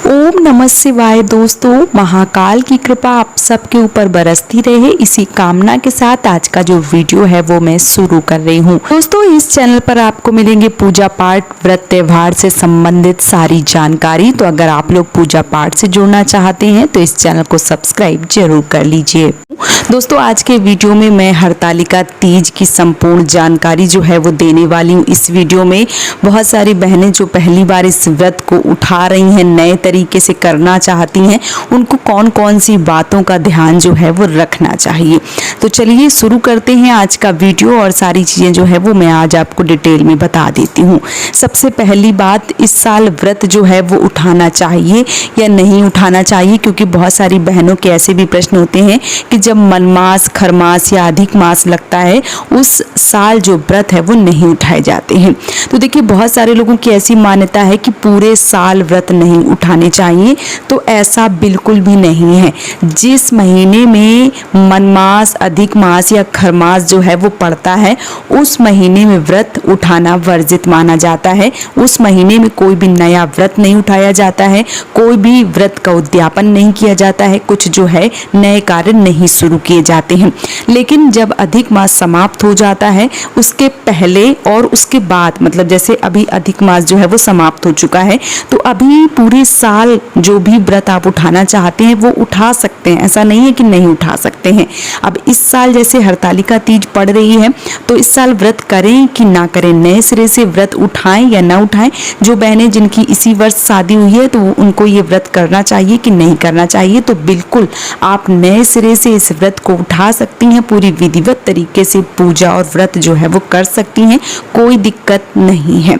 ओम नमः शिवाय। दोस्तों, महाकाल की कृपा आप सबके ऊपर बरसती रहे, इसी कामना के साथ आज का जो वीडियो है वो मैं शुरू कर रही हूँ। दोस्तों, इस चैनल पर आपको मिलेंगे पूजा पाठ, व्रत, त्योहार से संबंधित सारी जानकारी। तो अगर आप लोग पूजा पाठ से जुड़ना चाहते हैं तो इस चैनल को सब्सक्राइब जरूर कर लीजिए। दोस्तों, आज के वीडियो में मैं हरतालिका तीज की संपूर्ण जानकारी जो है वो देने वाली हूँ। इस वीडियो में बहुत सारी बहनें जो पहली बार इस व्रत को उठा रही हैं, नए तरीके से करना चाहती हैं, उनको कौन कौन सी बातों का ध्यान जो है वो रखना चाहिए। तो चलिए शुरू करते हैं आज का वीडियो और सारी चीज़ें जो है वो मैं आज आपको डिटेल में बता देती हूँ। सबसे पहली बात, इस साल व्रत जो है वो उठाना चाहिए या नहीं उठाना चाहिए, क्योंकि बहुत सारी बहनों के ऐसे भी प्रश्न होते हैं कि जब मनमास, खरमास या अधिक मास लगता है उस साल जो व्रत है वो नहीं उठाए जाते हैं। तो देखिए, बहुत सारे लोगों की ऐसी मान्यता है कि पूरे साल व्रत नहीं उठाने चाहिए, तो ऐसा बिल्कुल भी नहीं है। जिस महीने में मनमास, अधिक मास या खरमास जो है वो पड़ता है, उस महीने में व्रत उठाना वर्जित माना जाता है। उस महीने में कोई भी नया व्रत नहीं उठाया जाता है, कोई भी व्रत का उद्यापन नहीं किया जाता है, कुछ जो है नए कार्य नहीं शुरू किए जाते हैं। लेकिन जब अधिक मास समाप्त हो जाता है, उसके पहले और उसके बाद, मतलब जैसे अभी अधिक मास जो है वो समाप्त हो चुका है, तो अभी पूरे साल जो भी व्रत आप उठाना चाहते हैं वो उठा सकते हैं। ऐसा नहीं है कि नहीं उठा सकते हैं। अब इस साल जैसे हरतालिका तीज पड़ रही है, तो इस साल व्रत करें कि ना करें, नए सिरे से व्रत उठाएं या ना उठाएं। जो बहनें जिनकी इसी वर्ष शादी हुई है तो उनको ये व्रत करना चाहिए कि नहीं करना चाहिए, तो बिल्कुल आप नए सिरे से इस व्रत को उठा सकती हैं। पूरी विधिवत तरीके से पूजा और व्रत जो है वो कर सकती हैं, कोई दिक्कत नहीं है।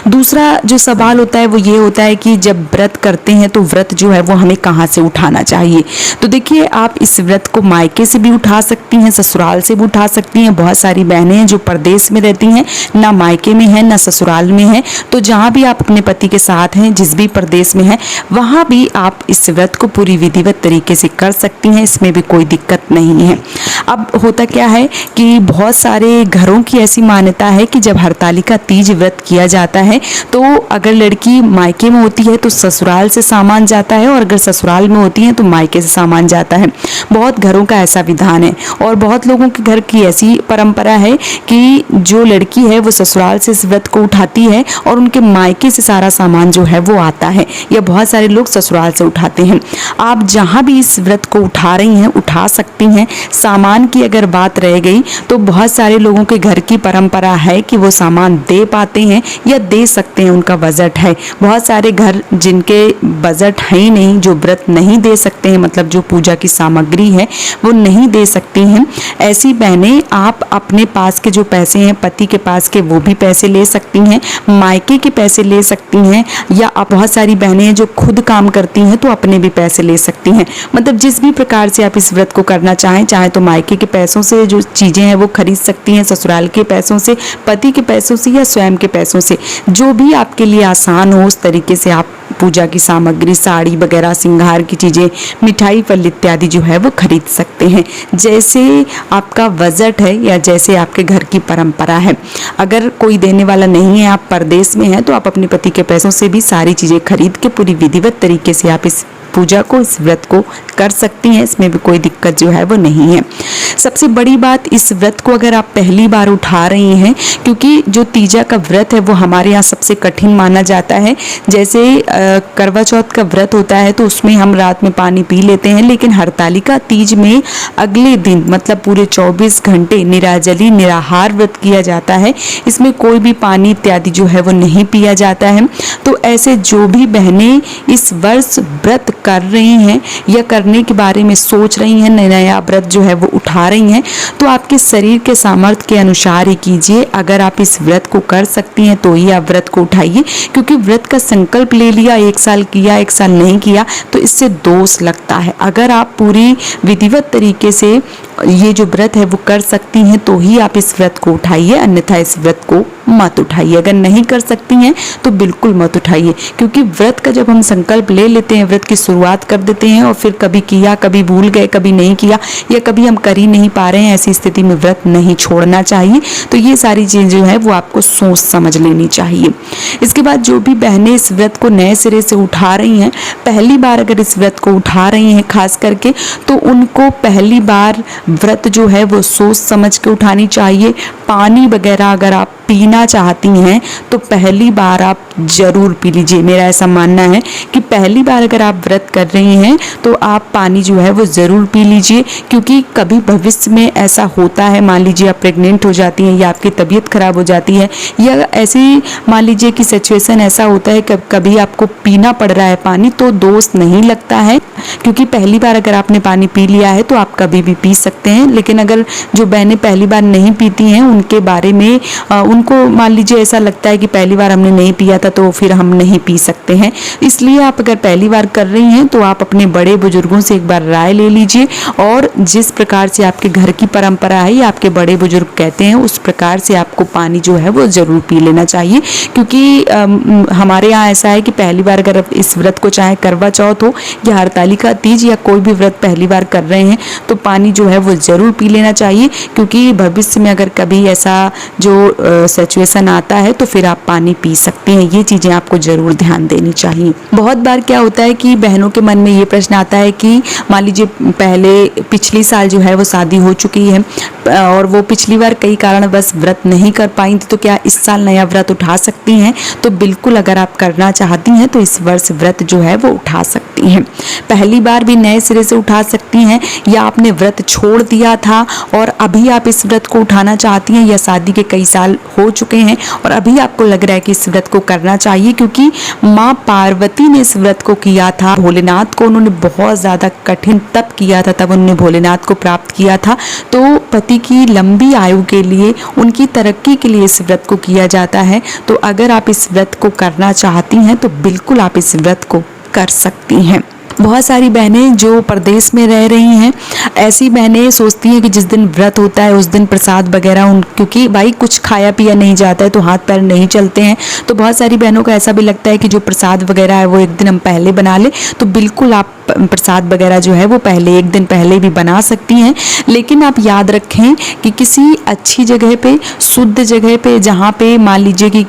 दूसरा जो सवाल होता है वो ये होता है कि जब व्रत करते हैं तो व्रत जो है वो हमें कहाँ से उठाना चाहिए। तो देखिए, आप इस व्रत को मायके से भी उठा सकती हैं, ससुराल से भी उठा सकती हैं। बहुत सारी बहनें हैं जो परदेश में रहती हैं, ना मायके में है ना ससुराल में है, तो जहाँ भी आप अपने पति के साथ हैं, जिस भी प्रदेश में हैं, वहाँ भी आप इस व्रत को पूरी विधिवत तरीके से कर सकती हैं, इसमें भी कोई दिक्कत नहीं है। अब होता क्या है कि बहुत सारे घरों की ऐसी मान्यता है कि जब हरतालिका तीज व्रत किया जाता है तो अगर लड़की मायके में होती है तो ससुराल से सामान जाता है, और अगर ससुराल में होती है तो मायके से सामान जाता है। बहुत घरों का ऐसा विधान है, और बहुत लोगों के घर की ऐसी परंपरा है कि जो लड़की है वो ससुराल से इस व्रत को उठाती है और उनके मायके से सारा सामान जो है वो आता है, या बहुत सारे लोग ससुराल से उठाते हैं। आप जहाँ भी इस व्रत को उठा रही हैं उठा सकती हैं। सामान की अगर बात रह गई तो बहुत सारे लोगों के घर की परंपरा है कि वो सामान दे पाते हैं या दे सकते हैं, उनका बजट है। बहुत सारे घर जिनके बजट है ही नहीं, जो व्रत नहीं दे सकते हैं, मतलब जो पूजा की सामग्री है वो नहीं दे सकती हैं, ऐसी बहनें आप अपने पास के जो पैसे हैं, पति के पास के, वो भी पैसे ले सकती हैं, मायके के पैसे ले सकती हैं, या आप बहुत सारी बहनें हैं जो खुद काम करती हैं तो अपने भी पैसे ले सकती हैं। मतलब जिस भी प्रकार से आप इस व्रत को करना चाहें, चाहे तो मायके के पैसों से जो चीज़ें हैं वो खरीद सकती हैं, ससुराल के पैसों से, पति के पैसों से, या स्वयं के पैसों से, जो भी आपके लिए आसान हो उस तरीके से आप पूजा की सामग्री, साड़ी वगैरह, श्रृंगार की चीज़ें, मिठाई, फल इत्यादि जो है वो खरीद सकते हैं, जैसे आपका बजट है या जैसे आपके घर की परंपरा है। अगर कोई देने वाला नहीं है, आप परदेश में हैं, तो आप अपने पति के पैसों से भी सारी चीज़ें खरीद के पूरी विधिवत तरीके से आप इस पूजा को, इस व्रत को कर सकती हैं, इसमें भी कोई दिक्कत जो है वो नहीं है। सबसे बड़ी बात, इस व्रत को अगर आप पहली बार उठा रही हैं, क्योंकि जो तीजा का व्रत है वो हमारे यहाँ सबसे कठिन माना जाता है। जैसे करवा चौथ का व्रत होता है तो उसमें हम रात में पानी पी लेते हैं, लेकिन हरतालिका तीज में अगले दिन, मतलब पूरे 24 घंटे निराजली, निराहार व्रत किया जाता है। इसमें कोई भी पानी इत्यादि जो है वो नहीं पिया जाता है। तो ऐसे जो भी बहनें इस वर्ष व्रत कर रही हैं या करने के बारे में सोच रही हैं, नया व्रत जो है वो उठा रही हैं, तो आपके शरीर के सामर्थ्य के अनुसार ही कीजिए। अगर आप इस व्रत को कर सकती हैं तो ही आप व्रत को उठाइए, क्योंकि व्रत का संकल्प ले लिया, एक साल किया, एक साल नहीं किया, तो इससे दोष लगता है। अगर आप पूरी विधिवत तरीके से ये जो व्रत है वो कर सकती हैं तो ही आप इस व्रत को उठाइए, अन्यथा इस व्रत को मत उठाइए। अगर नहीं कर सकती हैं तो बिल्कुल मत उठाइए, क्योंकि व्रत का जब हम संकल्प ले लेते हैं, व्रत की शुरुआत कर देते हैं और फिर कभी किया, कभी भूल गए, कभी नहीं किया, या कभी हम कर ही नहीं पा रहे हैं, ऐसी स्थिति में व्रत नहीं छोड़ना चाहिए। तो ये सारी चीज़ें जो है वो आपको सोच समझ लेनी चाहिए। इसके बाद जो भी बहनें इस व्रत को नए सिरे से उठा रही हैं, पहली बार अगर इस व्रत को उठा रही हैं खास करके, तो उनको पहली बार व्रत जो है वो सोच समझ के उठानी चाहिए। पानी वगैरह अगर आप पीना चाहती हैं तो पहली बार आप जरूर पी लीजिए। मेरा ऐसा मानना है कि पहली बार अगर आप व्रत कर रही हैं तो आप पानी जो है वो ज़रूर पी लीजिए, क्योंकि कभी भविष्य में ऐसा होता है, मान लीजिए आप प्रेग्नेंट हो जाती हैं या आपकी तबीयत खराब हो जाती है, या ऐसी मान लीजिए कि सिचुएशन ऐसा होता है कि कभी आपको पीना पड़ रहा है पानी, तो दोष नहीं लगता है, क्योंकि पहली बार अगर आपने पानी पी लिया है तो आप कभी भी पी सकते हैं। लेकिन अगर जो बहनें पहली बार नहीं पीती हैं उनके बारे में उनको मान लीजिए ऐसा लगता है कि पहली बार हमने नहीं पिया था तो फिर हम नहीं पी सकते हैं। इसलिए आप अगर पहली बार कर रही हैं तो आप अपने बड़े बुजुर्गों से एक बार राय ले लीजिए, और जिस प्रकार से आपके घर की परंपरा है या आपके बड़े बुजुर्ग कहते हैं उस प्रकार से आपको पानी जो है वो ज़रूर पी लेना चाहिए। क्योंकि हमारे यहाँ ऐसा है कि पहली बार अगर इस व्रत को, चाहे करवा चौथ हो या हरतालिका तीज या कोई भी व्रत पहली बार कर रहे हैं, तो पानी जो है वो ज़रूर पी लेना चाहिए, क्योंकि भविष्य में अगर कभी ऐसा जो सिचुएशन आता है तो फिर आप पानी पी सकते हैं। ये चीज़ें आपको ज़रूर ध्यान देनी चाहिए। बहुत बार क्या होता है कि बहनों के मन में ये प्रश्न आता है कि मान लीजिए पहले पिछली साल जो है वो शादी हो चुकी है और वो पिछली बार कई कारण बस व्रत नहीं कर पाई थी, तो क्या इस साल नया व्रत उठा सकती हैं? तो बिल्कुल, अगर आप करना चाहती हैं तो इस वर्ष व्रत जो है वो उठा सकती हैं। पहली बार भी नए सिरे से उठा सकती हैं, या आपने व्रत छोड़ दिया था और अभी आप इस व्रत को उठाना चाहती हैं, या शादी के कई साल हो चुके हैं और अभी आपको लग रहा है कि इस व्रत को करना चाहिए, क्योंकि माँ पार्वती ने इस व्रत को किया था, भोलेनाथ को उन्होंने बहुत ज़्यादा कठिन तप किया था, तब उन्होंने भोलेनाथ को प्राप्त किया था। तो पति की लंबी आयु के लिए, उनकी तरक्की के लिए इस व्रत को किया जाता है। तो अगर आप इस व्रत को करना चाहती हैं तो बिल्कुल आप इस व्रत को कर सकती हैं। बहुत सारी बहनें जो प्रदेश में रह रही हैं, ऐसी बहनें सोचती हैं कि जिस दिन व्रत होता है उस दिन प्रसाद वगैरह क्योंकि भाई कुछ खाया पिया नहीं जाता है तो हाथ पैर नहीं चलते हैं, तो बहुत सारी बहनों को ऐसा भी लगता है कि जो प्रसाद वगैरह है वो एक दिन हम पहले बना लें। तो बिल्कुल आप प्रसाद वगैरह जो है वो पहले, एक दिन पहले भी बना सकती हैं, लेकिन आप याद रखें कि किसी अच्छी जगह पे, शुद्ध जगह पे, जहाँ पे मान लीजिए कि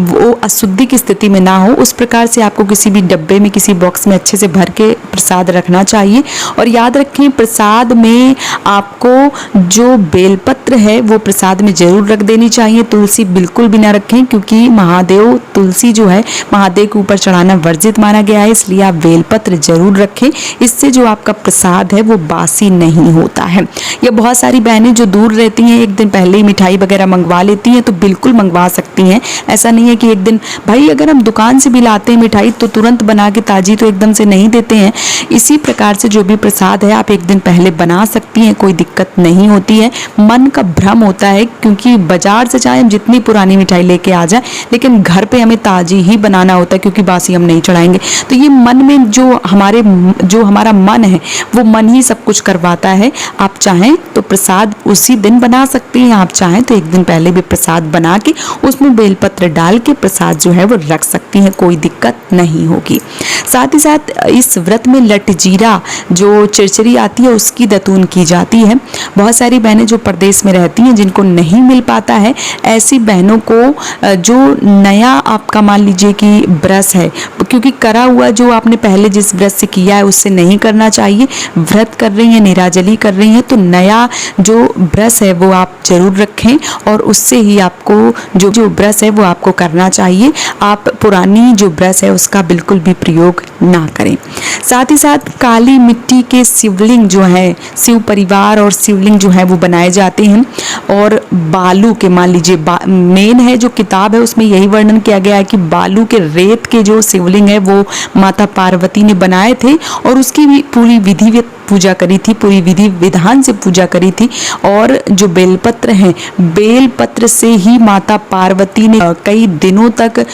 वो अशुद्धि की स्थिति में ना हो, उस प्रकार से आपको किसी भी डब्बे में, किसी बॉक्स में अच्छे से भर के प्रसाद रखना चाहिए। और याद रखें, प्रसाद में आपको जो बेलपत्र है वो प्रसाद में जरूर रख देनी चाहिए, तुलसी बिल्कुल भी ना रखें, क्योंकि महादेव, तुलसी जो है महादेव के ऊपर चढ़ाना वर्जित माना गया है, इसलिए आप बेलपत्र जरूर रखें। इससे जो आपका प्रसाद है वो बासी नहीं होता है। या बहुत सारी बहनें जो दूर रहती हैं, एक दिन पहले ही मिठाई वगैरह मंगवा लेती हैं, तो बिल्कुल मंगवा सकती हैं। ऐसा नहीं है कि एक दिन, भाई अगर हम दुकान से भी लाते हैं मिठाई तो तुरंत बना के ताजी तो एकदम से नहीं देते हैं। इसी प्रकार से जो भी प्रसाद है आप एक दिन पहले बना सकती हैं, कोई दिक्कत नहीं होती है। मन का भ्रम होता है, क्योंकि बाजार से चाहे हम जितनी पुरानी मिठाई लेके आ जाए, लेकिन घर पे हमें ताजी ही बनाना होता है, क्योंकि बासी हम नहीं चढ़ाएंगे। तो ये मन में जो हमारा मन है वो मन ही सब कुछ करवाता है। आप चाहें तो प्रसाद उसी दिन बना सकती हैं, आप चाहें तो एक दिन पहले भी प्रसाद बना के उसमें बेलपत्र डाल के प्रसाद जो है वो रख सकती हैं, कोई दिक्कत नहीं होगी। साथ ही साथ इस व्रत में लटजीरा, जो चिरचिरी आती है, उसकी दतून की जाती है। बहुत सारी बहनें जो प्रदेश में रहती हैं, जिनको नहीं मिल पाता है, ऐसी बहनों को जो नया आपका मान लीजिए कि ब्रश है, क्योंकि करा हुआ जो आपने पहले जिस ब्रश से किया है उससे नहीं करना चाहिए। व्रत कर रही हैं, निराजली कर रही हैं, तो नया जो ब्रश है वो आप जरूर रखें और उससे ही आपको जो ब्रश है वो आपको करना चाहिए। आप पुरानी जो ब्रश है उसका बिल्कुल भी प्रयोग ना करें। साथ ही साथ काली मिट्टी के शिवलिंग जो है, शिव परिवार और शिवलिंग जो है वो बनाए जाते हैं, और बालू के, मान लीजिए मेन है जो किताब है उसमें यही वर्णन किया गया है कि बालू के रेत के जो शिवलिंग है वो माता पार्वती ने बनाए थे, और उसकी भी पूरी विधिवत पूजा करी थी, पूरी विधि विधान से पूजा करी थी। और जो बेलपत्र हैं, बेलपत्र से ही माता पार्वती ने कई दिनों तक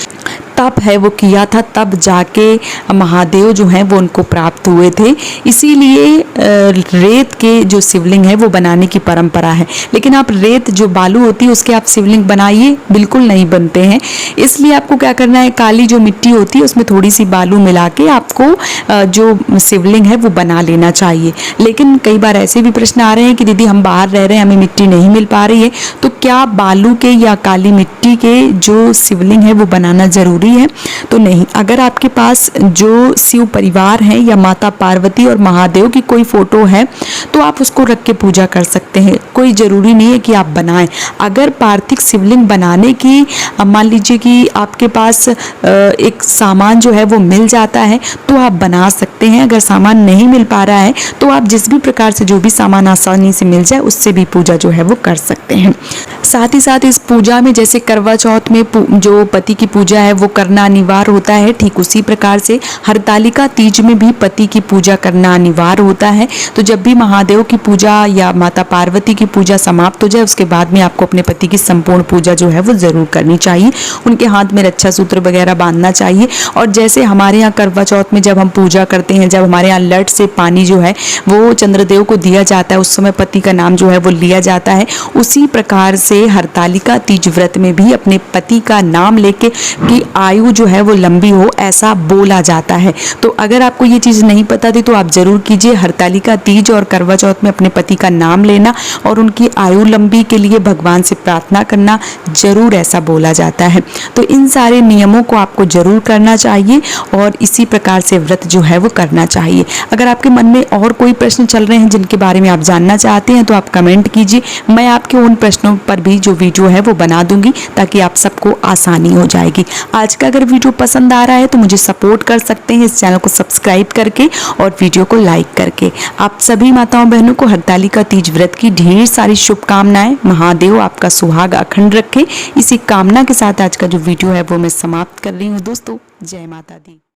तप है वो किया था, तब जाके महादेव जो हैं वो उनको प्राप्त हुए थे। इसीलिए रेत के जो शिवलिंग है वो बनाने की परंपरा है। लेकिन आप रेत जो बालू होती है उसके आप शिवलिंग बनाइए, बिल्कुल नहीं बनते हैं। इसलिए आपको क्या करना है, काली जो मिट्टी होती है उसमें थोड़ी सी बालू मिला के आपको जो शिवलिंग है वो बना लेना चाहिए। लेकिन कई बार ऐसे भी प्रश्न आ रहे हैं कि दीदी हम बाहर रह रहे हैं, हमें मिट्टी नहीं मिल पा रही है, तो क्या बालू के या काली मिट्टी के जो शिवलिंग है वो बनाना ज़रूरी है? तो नहीं। अगर आपके पास जो शिव परिवार है या माता पार्वती और महादेव की कोई फोटो है तो आप उसको रख के पूजा कर सकते हैं। कोई ज़रूरी नहीं है कि आप बनाएं। अगर पार्थिव शिवलिंग बनाने की मान लीजिए कि आपके पास एक सामान जो है वो मिल जाता है तो आप बना सकते हैं। अगर सामान नहीं मिल पा रहा है तो आप जिस भी प्रकार से जो भी सामान आसानी से मिल जाए उससे भी पूजा जो है वो कर सकते हैं। साथ ही साथ इस पूजा में जैसे करवा चौथ में जो पति की पूजा है वो करना अनिवार्य होता है, ठीक उसी प्रकार से हरतालिका तीज में भी पति की पूजा करना अनिवार्य होता है। तो जब भी महादेव की पूजा या माता पार्वती की पूजा समाप्त हो जाए उसके बाद में आपको अपने पति की संपूर्ण पूजा जो है वो ज़रूर करनी चाहिए। उनके हाथ में रक्षा सूत्र वगैरह बांधना चाहिए। और जैसे हमारे यहाँ करवा चौथ में जब हम पूजा करते हैं, जब हमारे यहाँ लट से पानी जो है वो चंद्रदेव को दिया जाता है, उस समय पति का नाम जो है वो लिया जाता है। उसी प्रकार से हरतालिका तीज व्रत में भी अपने पति का नाम लेके कि आयु जो है वो लंबी हो ऐसा बोला जाता है। तो अगर आपको ये चीज़ नहीं पता थी तो आप जरूर कीजिए। हरतालिका तीज और करवा चौथ में अपने पति का नाम लेना और उनकी आयु लंबी के लिए भगवान से प्रार्थना करना, जरूर ऐसा बोला जाता है। तो इन सारे नियमों को आपको जरूर करना चाहिए और इसी प्रकार से व्रत जो है वो करना चाहिए। अगर आपके मन में और कोई प्रश्न चल रहे हैं जिनके बारे में आप जानना चाहते हैं तो आप कमेंट कीजिए। मैं आपके उन प्रश्नों पर भी जो वीडियो है वो बना दूंगी ताकि आप सबको आसानी हो जाएगी। आज का अगर वीडियो पसंद आ रहा है तो मुझे सपोर्ट कर सकते हैं इस चैनल को सब्सक्राइब करके और वीडियो को लाइक करके। आप सभी माताओं बहनों को हरतालिका तीज व्रत की ढेर सारी शुभकामनाएं। महादेव आपका सुहाग अखंड रखे। इसी कामना के साथ आज का जो वीडियो है वो मैं समाप्त कर रही हूँ दोस्तों। जय माता दी।